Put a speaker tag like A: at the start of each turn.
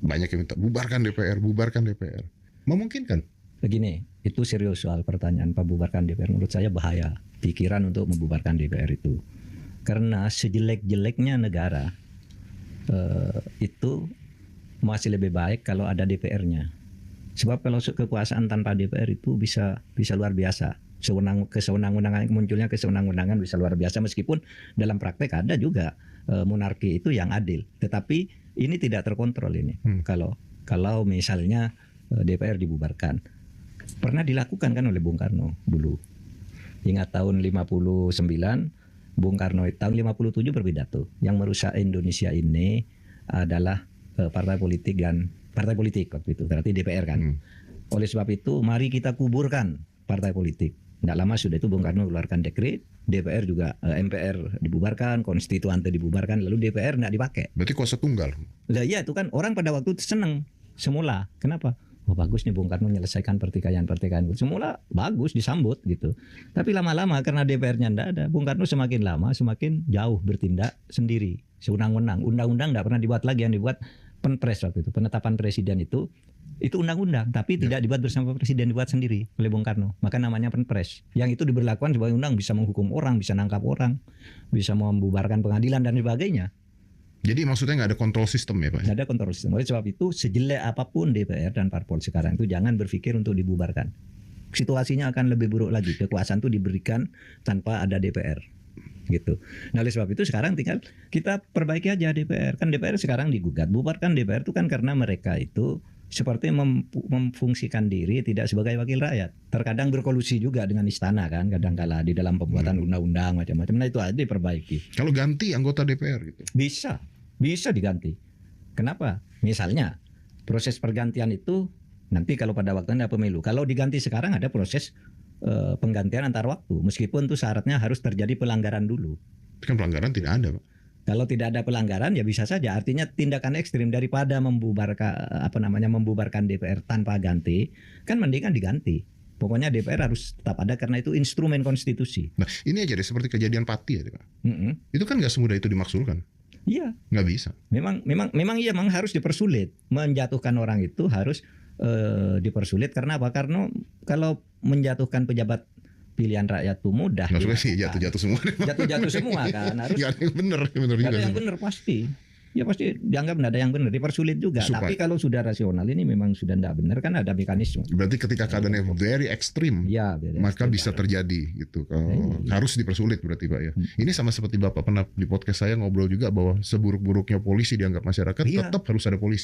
A: Banyak yang minta bubarkan DPR, bubarkan DPR. Memungkinkan?
B: Begini, itu serius soal pertanyaan bubarkan DPR. Menurut saya bahaya pikiran untuk membubarkan DPR itu. Karena sejelek-jeleknya negara itu masih lebih baik kalau ada DPR-nya. Sebab kalau kekuasaan tanpa DPR itu bisa luar biasa. Kesewenang-wenangan, munculnya kesewenang-wenangan bisa luar biasa, meskipun dalam praktek ada juga monarki itu yang adil. Tetapi ini tidak terkontrol ini. Kalau misalnya DPR dibubarkan. Pernah dilakukan kan oleh Bung Karno dulu. Ingat tahun 59, Bung Karno tahun 57 berpidato. Yang merusak Indonesia ini adalah partai politik waktu itu, berarti DPR kan. Oleh sebab itu mari kita kuburkan partai politik. Tidak lama sudah itu Bung Karno keluarkan dekret, DPR juga MPR dibubarkan, konstituante dibubarkan, lalu DPR tidak dipakai.
A: Berarti kuasa tunggal.
B: Lah iya, itu kan orang pada waktu itu senang semula. Kenapa? Oh bagus nih Bung Karno menyelesaikan pertikaian. Semula bagus disambut gitu. Tapi lama-lama karena DPR-nya tidak ada, Bung Karno semakin lama semakin jauh bertindak sendiri, sewenang-wenang. Undang-undang tidak pernah dibuat lagi, yang dibuat Penpres waktu itu, penetapan presiden itu undang-undang, tapi tidak dibuat bersama presiden, dibuat sendiri oleh Bung Karno. Maka namanya Penpres. Yang itu diberlakukan sebagai undang, bisa menghukum orang, bisa nangkap orang, bisa membubarkan pengadilan dan sebagainya.
A: Jadi maksudnya nggak ada kontrol sistem ya Pak?
B: Nggak ada kontrol sistem. Oleh sebab itu sejelek apapun DPR dan parpol sekarang itu jangan berpikir untuk dibubarkan. Situasinya akan lebih buruk lagi. Kekuasaan itu diberikan tanpa ada DPR. Gitu. Nah oleh sebab itu sekarang tinggal kita perbaiki aja DPR. Kan DPR sekarang digugat. Bubarkan DPR itu kan karena mereka itu seperti memfungsikan diri tidak sebagai wakil rakyat. Terkadang berkolusi juga dengan istana kan, kadangkala di dalam pembuatan undang-undang macam-macam. Nah itu aja diperbaiki.
A: Kalau ganti anggota DPR gitu?
B: Bisa diganti. Kenapa? Misalnya proses pergantian itu nanti kalau pada waktunya pemilu. Kalau diganti sekarang ada proses penggantian antar waktu, meskipun itu syaratnya harus terjadi pelanggaran dulu.
A: Kan pelanggaran tidak ada Pak.
B: Kalau tidak ada pelanggaran ya bisa saja. Artinya tindakan ekstrim daripada membubarkan DPR tanpa ganti, kan mendingan diganti. Pokoknya DPR harus tetap ada karena itu instrumen konstitusi.
A: Nah ini aja deh seperti kejadian Pati ya Pak. Itu kan nggak semudah itu dimaksulkan.
B: Iya.
A: Nggak bisa.
B: Memang harus dipersulit. Menjatuhkan orang itu harus dipersulit karena apa? Karena kalau menjatuhkan pejabat pilihan rakyat itu mudah.
A: Maksudnya sih jatuh-jatuh semua.
B: Jatuh-jatuh semua kan. Harus.
A: Gak ada yang benar juga.
B: Ada yang benar pasti. Ya pasti dianggap tidak ada yang benar, dipersulit juga. Tapi kalau sudah rasional ini memang sudah tidak benar kan ada mekanisme.
A: Berarti ketika keadaannya very ekstrim, maka bisa terjadi gitu. Harus dipersulit berarti Pak ya. Ini sama seperti Bapak pernah di podcast saya ngobrol juga bahwa seburuk-buruknya polisi dianggap masyarakat tetap harus ada polisi.